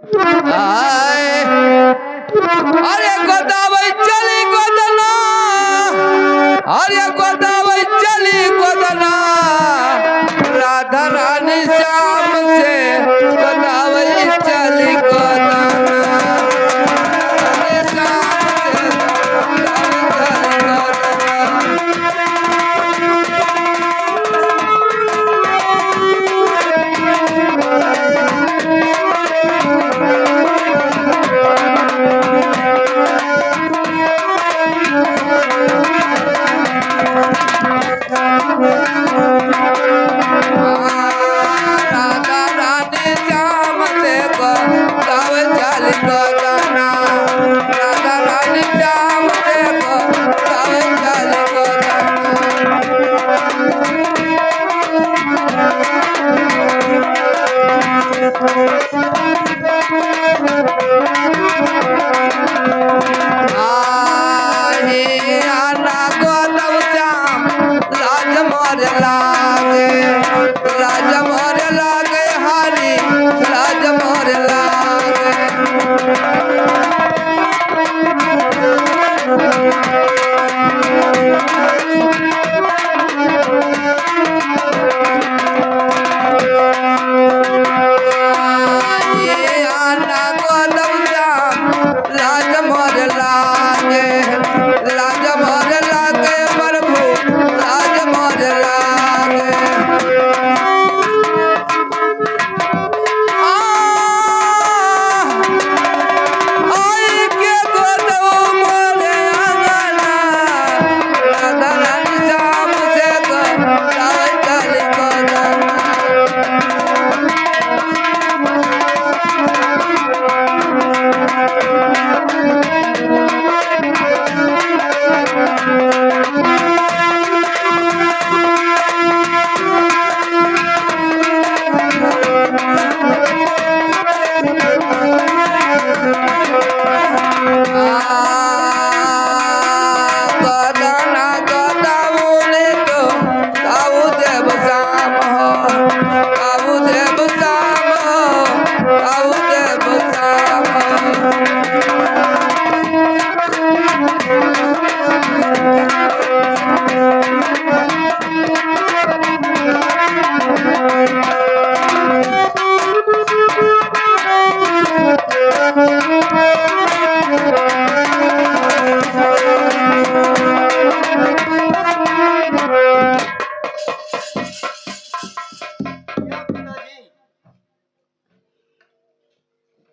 अरे गोदावरी चली गोदना, अरे गोदावरी चली गोदना, राधा रानी श्याम से गोदावरी चली गोदना।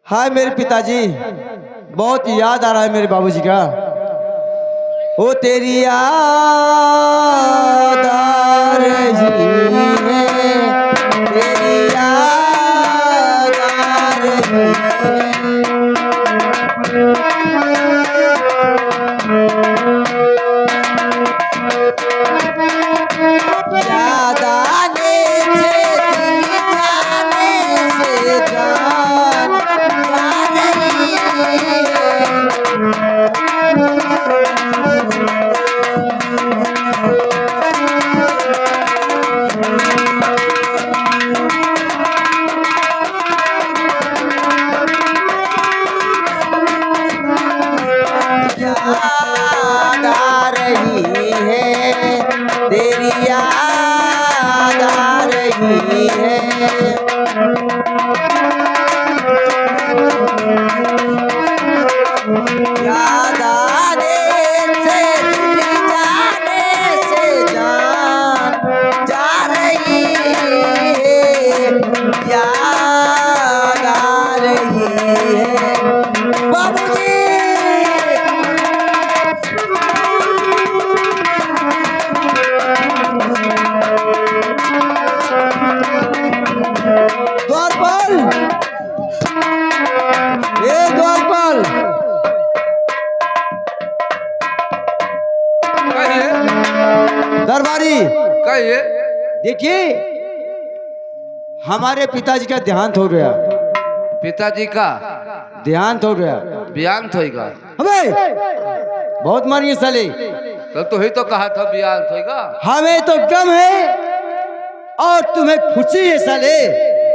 हाय मेरे पिताजी, बहुत याद आ रहा है मेरे बाबूजी का। ओ तेरी याद आ रही है, तेरी याद आ रही है। याद आने से दिल जाने से जान जा रही याद आ रही है, तेरी याद आ रही है। याद आने से दिल जाने से जान जा रही है, याद आ रही है। बाबूजी द्वारपाल, ए द्वारपाल, दरबारी कहिए। देखिए हमारे पिताजी का देहांत हो गया। पिताजी का देहांत हो गया। बेयांत होएगा? हमें बहुत मारिए साले। तो ही तो कहा था बेयांत होएगा। हमें तो गम है और तुम्हें खुशी है साले।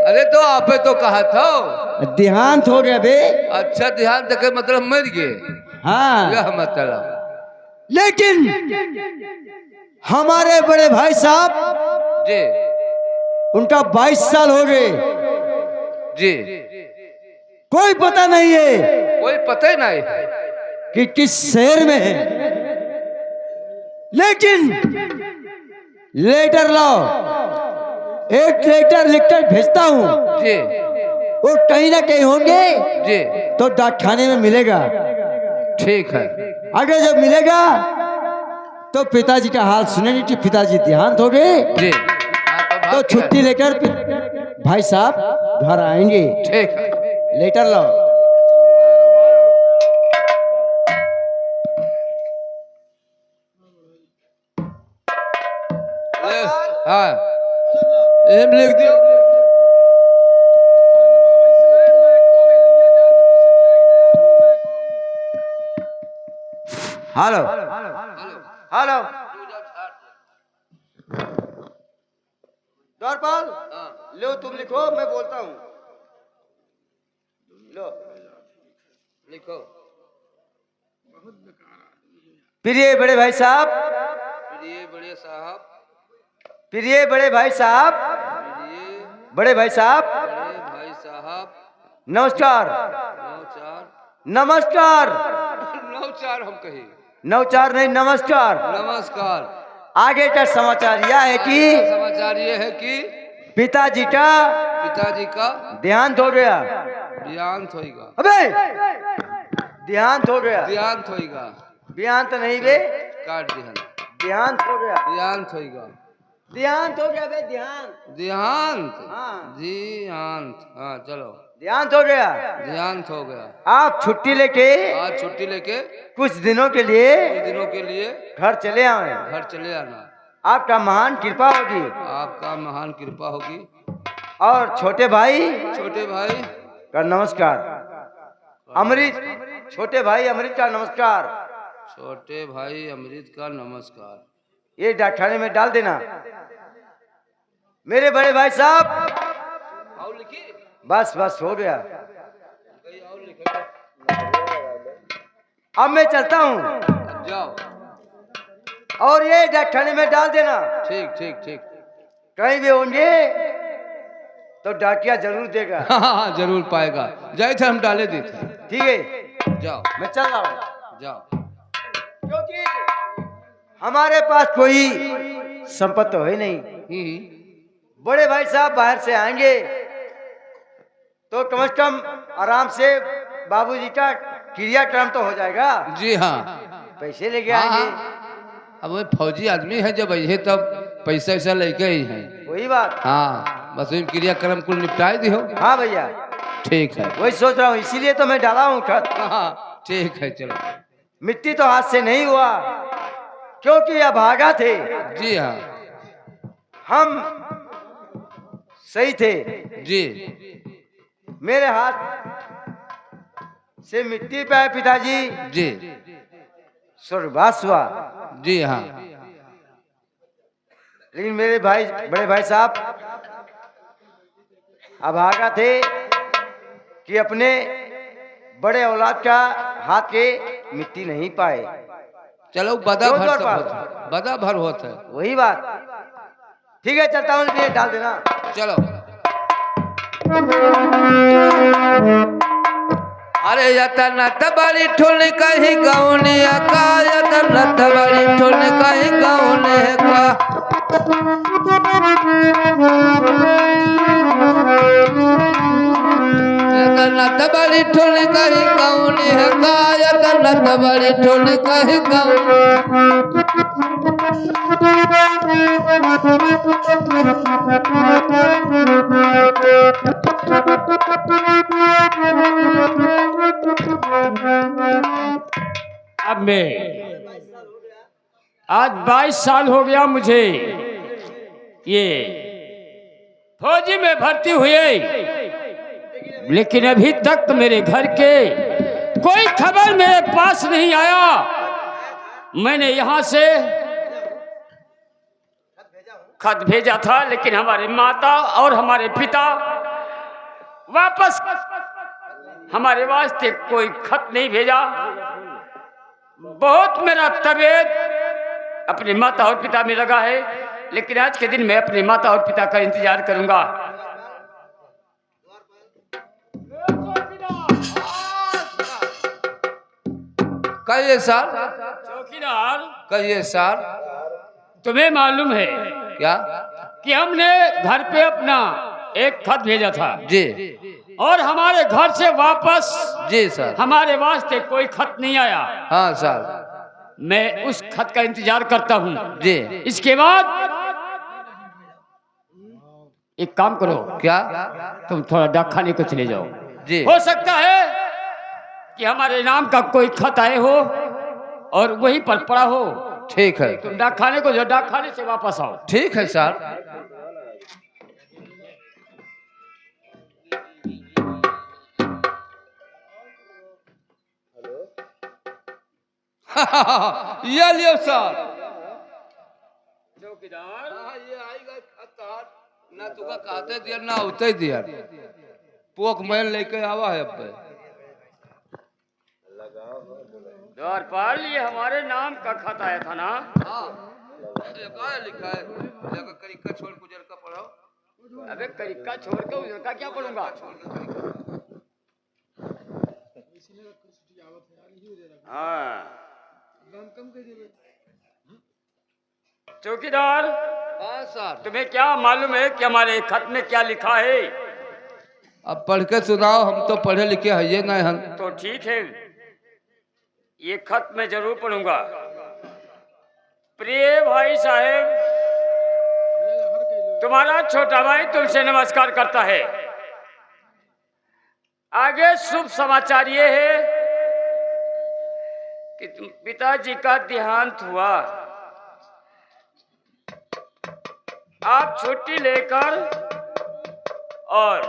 अरे तो आपे तो कहा था। देहांत हो गया बे। अच्छा ध्यान तक मतलब मर गए। हाँ, यह मतलब लेकिन हमारे बड़े भाई साहब जी उनका 22 साल हो गए, जी कोई पता नहीं है कोई पता ही नहीं है। कि किस शहर में है। लेकिन लेटर लाओ, एक लेटर लिखकर भेजता हूँ, जी वो कहीं ना कहीं होंगे जी तो डाकखाने में मिलेगा। ठीक है। अगर जब मिलेगा तो पिताजी का हाल सुनेंगे कि पिताजी देहांत हो गए, जी हाँ, तो भाग के छुट्टी लेकर भाई साहब घर आएंगे। ठीक है। लेटर लाओ। हाँ एम लिख दियो। हेलो हेलो द्वारपाल, लो तुम लिखो, मैं बोलता हूँ। लो लिखो। प्रिय बड़े भाई साहब, प्रिय बड़े साहब, प्रिय बड़े भाई साहब, प्रिय बड़े भाई साहब, बड़े भाई साहब, नमस्कार। नवचार नमस्कार, नवचार हम कहे। नवचार नहीं, नमस्कार। नमस्कार। आगे का समाचार यह है कि समाचार ये है कि पिताजी का पिताजी का देहांत हो गया। देहांत होएगा। अबे देहांत हो गया। देहांत होएगा। देहांत नहीं बे, काट देहांत। देहांत हो गया। देहांत होएगा। देहांत हो गया बे, देहांत। देहांत। हाँ, देहांत। हाँ चलो। देहांत हो गया। देहांत हो गया। आप छुट्टी लेके आज छुट्टी लेके कुछ दिनों के लिए कुछ दिनों के लिए घर चले आए। घर चले आना। आपका महान कृपा होगी। आपका महान कृपा होगी। और छोटे भाई छोटे भाई का नमस्कार। अमृत, छोटे भाई अमृत का नमस्कार। छोटे भाई अमृत का नमस्कार। ये डाकखाने में डाल देना। मेरे बड़े भाई साहब, और लिखिए। बस बस हो गया। कहीं और लिखो। अब मैं चलता हूँ, अब जाओ। और ये डाकखाने में डाल देना। ठीक ठीक ठीक। कहीं भी होंगे तो डाकिया जरूर देगा। हाँ हाँ जरूर पाएगा। जाए थे हम डाले देते। ठीक है, जाओ मैं चल रहा हूँ। जाओ। क्योंकि हमारे पास कोई संपत्ति तो है नहीं। बड़े भाई साहब बाहर से आएंगे तो कम से कम आराम से बाबूजी का क्रियाक्रम तो हो जाएगा। जी हाँ। पैसे लेके हाँ, आएंगे। हाँ। अब वो फौजी आदमी है, जब ये तब पैसा वैसा लेके ही है। वही बात। हाँ बस वही क्रियाक्रम को निपटाए दी हो। हाँ भैया, ठीक है। वही सोच रहा हूँ, इसीलिए तो मैं डाला हूँ खत। हाँ ठीक है चलो। मिट्टी तो हाथ से नहीं हुआ क्योंकि अभागा थे। जी हाँ। हम सही थे। जी मेरे हाथ से मिट्टी पे आए पिताजी, जी स्वर्गवास हुआ। जी हाँ। लेकिन मेरे भाई, बड़े भाई साहब अभागा थे कि अपने बड़े औलाद का हाथ के मिट्टी नहीं पाए। चलो बदा क्यों भर द्वार सब पाल? होता है। बदा भर होता है। वही बात। ठीक है, चलता हूँ, ये डाल देना। चलो। अरे यतना तबड़ी ठुन कहीं गौने का, यतना तबड़ी ठुन कहीं गौने का। यतना तबड़ी ठुन कहीं गौने का, यतना तबड़ी ठुन कहीं गौने। अब मैं आज 22 साल हो गया मुझे ये फौजी में भर्ती हुए, लेकिन अभी तक तो मेरे घर के कोई खबर मेरे पास नहीं आया। मैंने यहाँ से खत भेजा था, लेकिन हमारे माता और हमारे पिता वापस हमारे वास्ते कोई खत नहीं भेजा। बहुत मेरा तबीयत अपने माता और पिता में लगा है, लेकिन आज के दिन मैं अपने माता और पिता का इंतजार करूंगा। कहिए सर। चौकीदार, कहिए सर। तुम्हें मालूम है क्या? कि हमने घर पे अपना एक खत भेजा था जी और हमारे घर से वापस जी सर। हमारे वास्ते कोई खत नहीं आया। हाँ सर। मैं उस खत का इंतजार करता हूँ। जी। इसके बाद एक काम करो, क्या? तुम थोड़ा डाकखाने को चले जाओ। जी। हो सकता है कि हमारे नाम का कोई खत आए हो और वहीं पर पड़ा हो। ठीक है। तुम डाकखाने को जाओ, डाकखाने से वापस आओ। ठीक है सर। ये लियो सर। चौकीदार, ये आएगा खतर ना तुका कहते दिया ना होते दिया। पोक मैल लेके आवा है अब। द्वारपाल, ये हमारे नाम का खत आया था ना? हाँ। ये क्या लिखा है? जगह करिका छोड़ गुजर का पढ़ो। अबे करिका छोड़ के उधर का क्या पढ़ूंगा? हाँ। चौकीदार, हाँ सर। तुम्हें क्या मालूम है कि हमारे खत में क्या लिखा है? अब पढ़ के सुनाओ, हम तो पढ़े लिखे है ये नहीं हम। तो ठीक है, ये खत मैं जरूर पढ़ूंगा। प्रिय भाई साहब, तुम्हारा छोटा भाई तुमसे नमस्कार करता है। आगे शुभ समाचार ये है कि तुम पिताजी का देहांत हुआ। आप छुट्टी लेकर और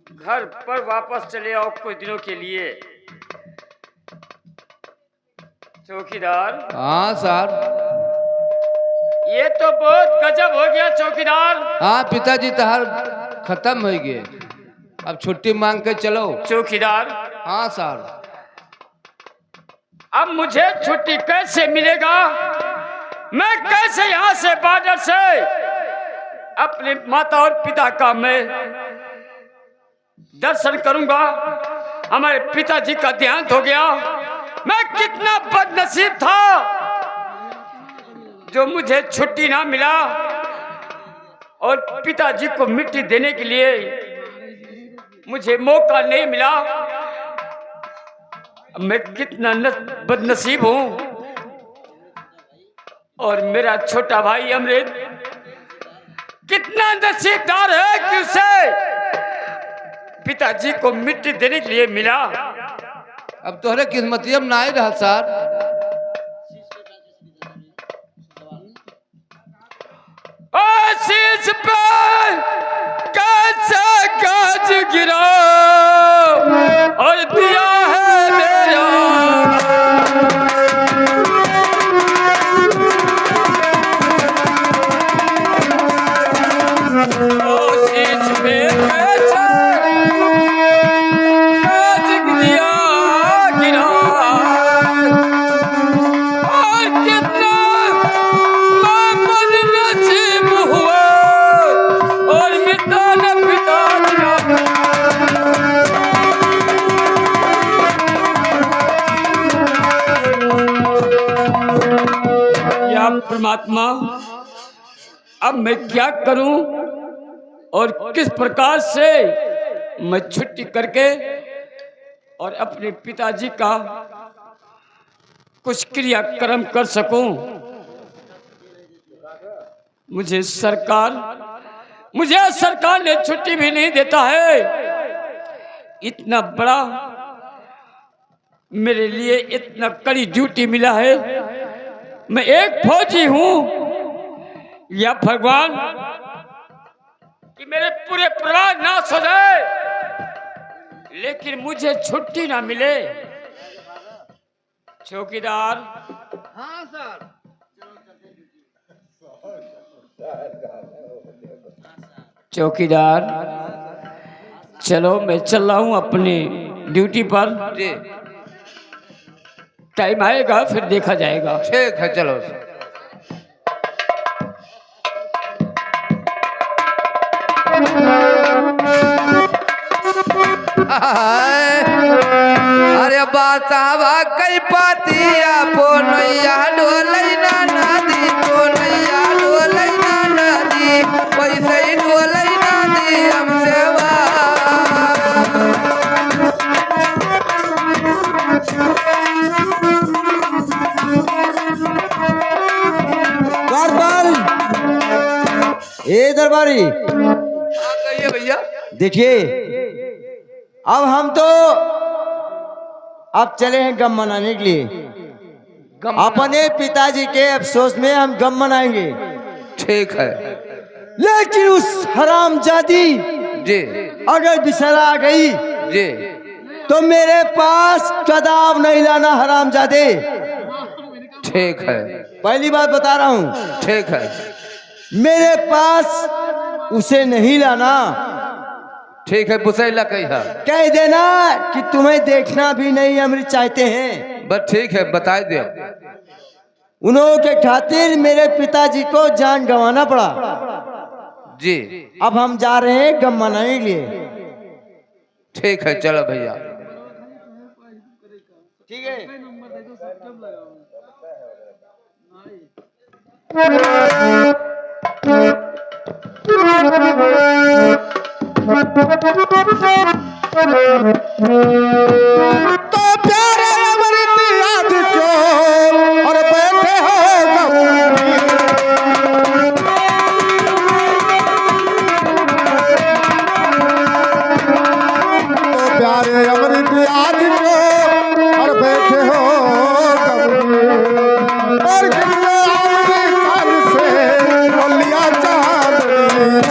घर पर वापस चले आओ कुछ दिनों के लिए। चौकीदार, हाँ सर। ये तो बहुत गजब हो गया चौकीदार। हाँ पिताजी तहार खत्म हो गए, अब छुट्टी मांग के चलो। चौकीदार, हाँ सर। अब मुझे छुट्टी कैसे मिलेगा? मैं कैसे यहाँ से बॉर्डर से अपने माता और पिता का मैं दर्शन करूंगा? हमारे पिताजी का देहांत हो गया। मैं कितना बदनसीब था जो मुझे छुट्टी ना मिला और पिताजी को मिट्टी देने के लिए मुझे मौका नहीं मिला। मैं कितना बदनसीब हूं। और मेरा छोटा भाई अमृत कितना नसीबदार है कि उसे पिताजी को मिट्टी देने के लिए मिला। अब तोहरे किस्मतिया में ना ही रहा सर। आशीष पे कैसे गाज गिरा और दिया है मेरा। आशीष पे कैसे गाज गिरा और कितना नसीब हुआ और मिटा न पिता या परमात्मा, अब मैं क्या करूं और किस प्रकार से मैं छुट्टी करके और अपने पिताजी का कुछ क्रियाक्रम कर सकूं। मुझे सरकार ने छुट्टी भी नहीं देता है। इतना बड़ा मेरे लिए इतना कड़ी ड्यूटी मिला है। मैं एक फौजी हूं या भगवान कि मेरे पूरे परिवार नाश हो जाए लेकिन मुझे छुट्टी ना मिले। चौकीदार, हाँ सर। चौकीदार, चलो मैं चल रहा हूँ अपनी ड्यूटी पर। जी टाइम आएगा फिर देखा जाएगा। ठीक है चलो। अरे बासावा कई पातिया पोनैया डोलैना नदी पोनैया डोलैना नदी पैसे डोलैना दी हमसे ए दरबारी कहिए भैया। देखिए अब चले हैं गम मनाने के लिए। अपने पिताजी के अफसोस में हम गम मनाएंगे। ठीक है। लेकिन उस हरामजादी जी अगर बिसरा आ गई जी तो मेरे पास कदाब नहीं लाना हरामजादे। ठीक है। पहली बात बता रहा हूँ, ठीक है। मेरे पास उसे नहीं लाना। ठीक है बुसैला कहिया। कह देना कि तुम्हें देखना भी नहीं अमृत चाहते हैं। बस ठीक है बता दे। उन्हों के खातिर मेरे पिताजी को जान गंवाना पड़ा। जी अब हम जा रहे हैं गम मनाने के लिए। ठीक है चलो भैया। ठीक है। तो प्यारे अमृत याद क्यों और बैठे हो तो प्यारे अमृत याद क्यों और बैठे हो और कितने आमने कान से बोलिया चांदनी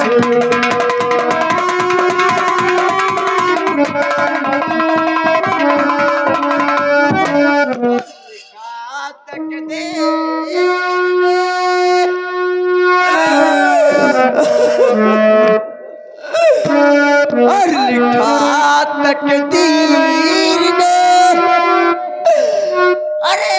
तकदीर ने अरे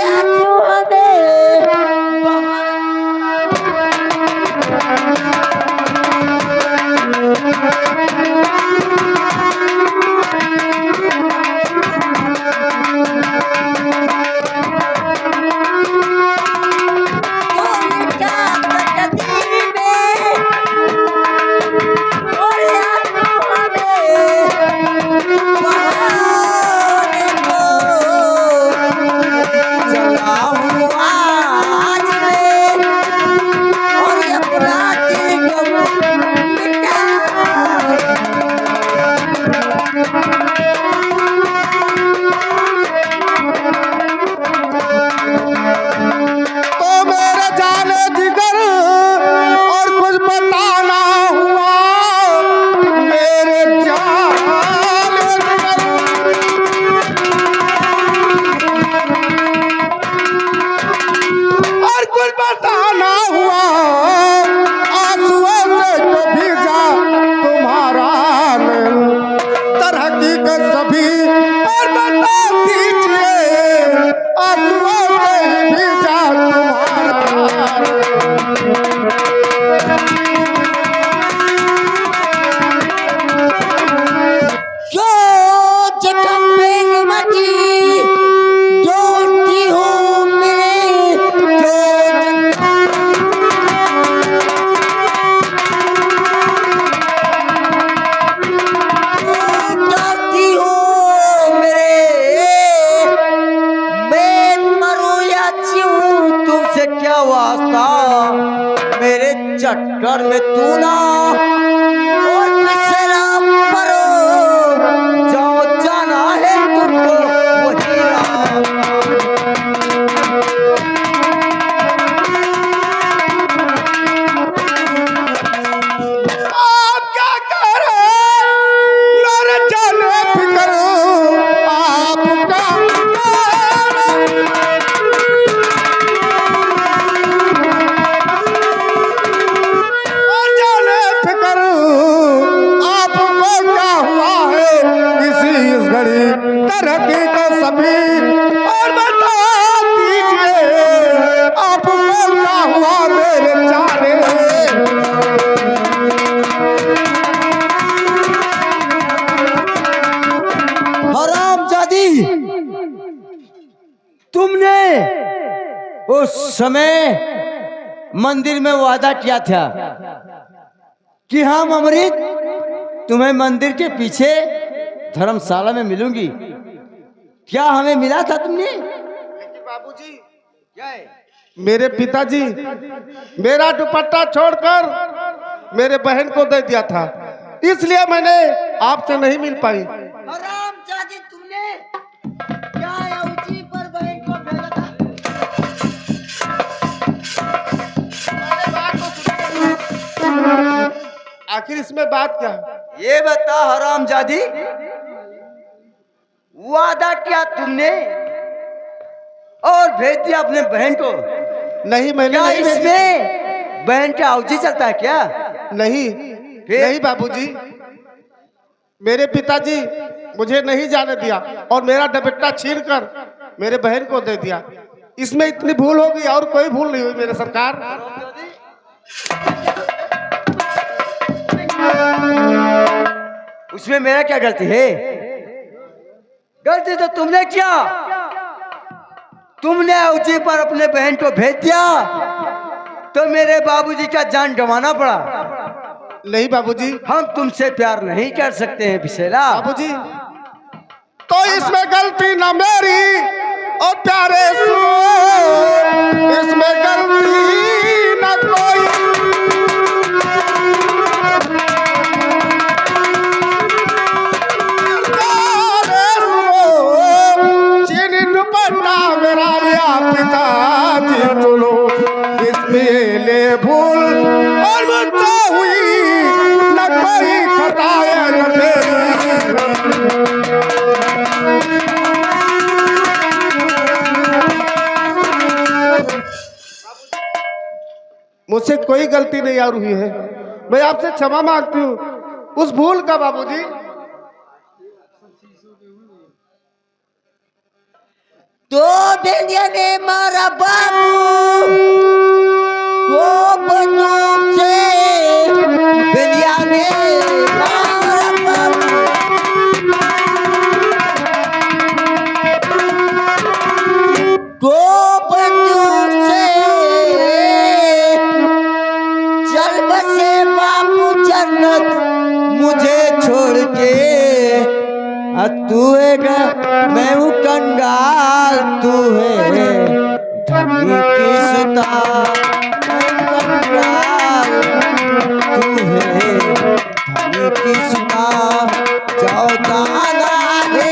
चक्कर में तू ना और बिसरा परो, जो जाना है तुमको वही आप क्या कह रहे हैं? मेरे जाने फिक्र आपका और अभी और बता दीजिए आपको क्या हुआ मेरे जाने। हरामजादी, तुमने उस समय मंदिर में वादा किया था कि हम अमृत तुम्हें मंदिर के पीछे धर्मशाला में मिलूंगी। क्या हमें मिला था तुमने? लेकिन बाबूजी, क्या है? मेरे पिताजी मेरा दुपट्टा छोड़कर मेरे बहन को दे दिया था, इसलिए मैंने आपसे नहीं मिल पाई। हरामजादी, तुमने क्या अवची पर बहन को भेजा था? आखिर इसमें बात क्या है? ये बता हरामजादी, वादा किया तुमने और भेज दिया अपने बहन को। नहीं, मैंने क्या नहीं भेजी। इसमें बहन का अवची चलता है क्या? नहीं फिर? नहीं बाबूजी, मेरे पिताजी मुझे नहीं जाने दिया और मेरा दुपट्टा छीनकर मेरे बहन को दे दिया। इसमें इतनी भूल होगी और कोई भूल नहीं हुई मेरे सरकार। उसमें मेरा क्या गलती है? गलती तो तुमने किया। तुमने अवची पर अपने बहन को भेज दिया तो मेरे बाबूजी का जान गंवाना पड़ा। नहीं बाबूजी, हम तुमसे प्यार नहीं कर सकते हैं बिसेला। बाबूजी, तो इसमें गलती न मेरी और प्यारे सुनो, इसमें गलती न कोई। प्यारे सुनो, चीनी दुपट्टा मेरा लिया पिताजी सुनो, इसमें ले भूल और मुझसे हुई न कोई खताएं न मेरी। मुझसे कोई गलती नहीं आ रही है, मैं आपसे क्षमा मांगती हूँ उस भूल का बाबूजी। तो बेंदिया ने मारा बाबू तो बंदूक से, बेंदिया ने मारा बाबू तो बंदूक से, चल बसे बाबू जन्नत मुझे छोड़ के। तू है मैं हूँ कंगाल, तू है धनी की सुता। मैं कंगाल, तू है धनी की सुता। जाओ दाना है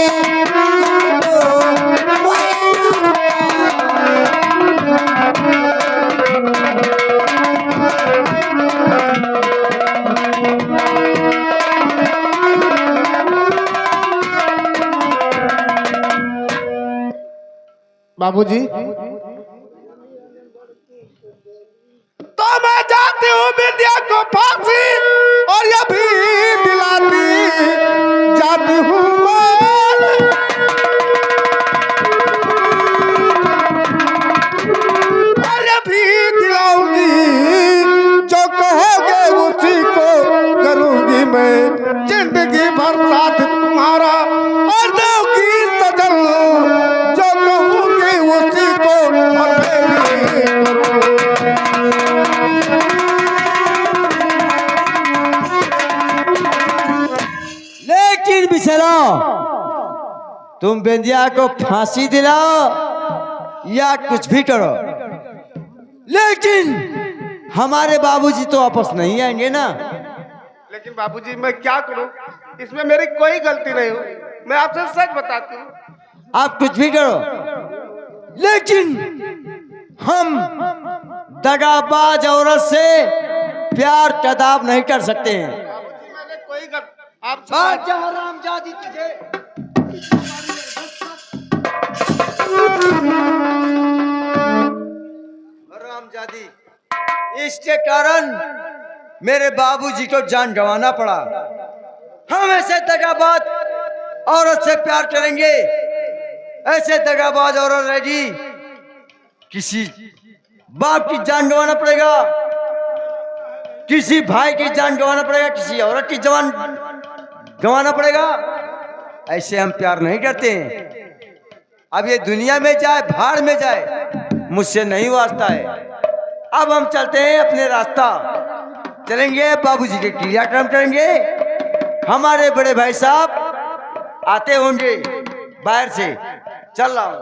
बाबूजी, तो मैं जाती हूँ बिंदिया को फांसी और ये भी दिलाती जाती हूँ मैं। और ये भी दिलाऊंगी जो कहोगे उसी को करूंगी मैं, जिंदगी भर साथ तुम्हारा और दूंगी सजन, जो कहूंगी उसी को और मैं भी करूं। लेकिन बिसरा, तुम बेंदिया को फांसी दिलाओ या कुछ भी करो, लेकिन हमारे बाबूजी तो वापस नहीं आएंगे ना। लेकिन बाबूजी मैं क्या करूं, इसमें मेरी कोई गलती नहीं हुई, मैं आपसे सच बताती हूँ। आप कुछ भी करो, लेकिन हम दगाबाज औरत से प्यार कदाब नहीं कर सकते हैं। बाबूजी मैंने कोई आप हरामजादी तुझे। हरामजादी, इसके कारण मेरे बाबूजी को जान गंवाना पड़ा। हम ऐसे दगाबाज औरत से प्यार करेंगे ऐसे दगाबाज औरत रहेगी, किसी बाप की जान गंवाना पड़ेगा, किसी भाई की जान गंवाना पड़ेगा, किसी औरत की जान गंवाना पड़ेगा। ऐसे हम प्यार नहीं करते हैं। अब ये दुनिया में जाए भाड़ में जाए, मुझसे नहीं वास्ता है। अब हम चलते हैं अपने रास्ता, चलेंगे बाबूजी के क्रियाक्रम करेंगे। हमारे बड़े भाई साहब आते होंगे बाहर से, चल रहा हूं।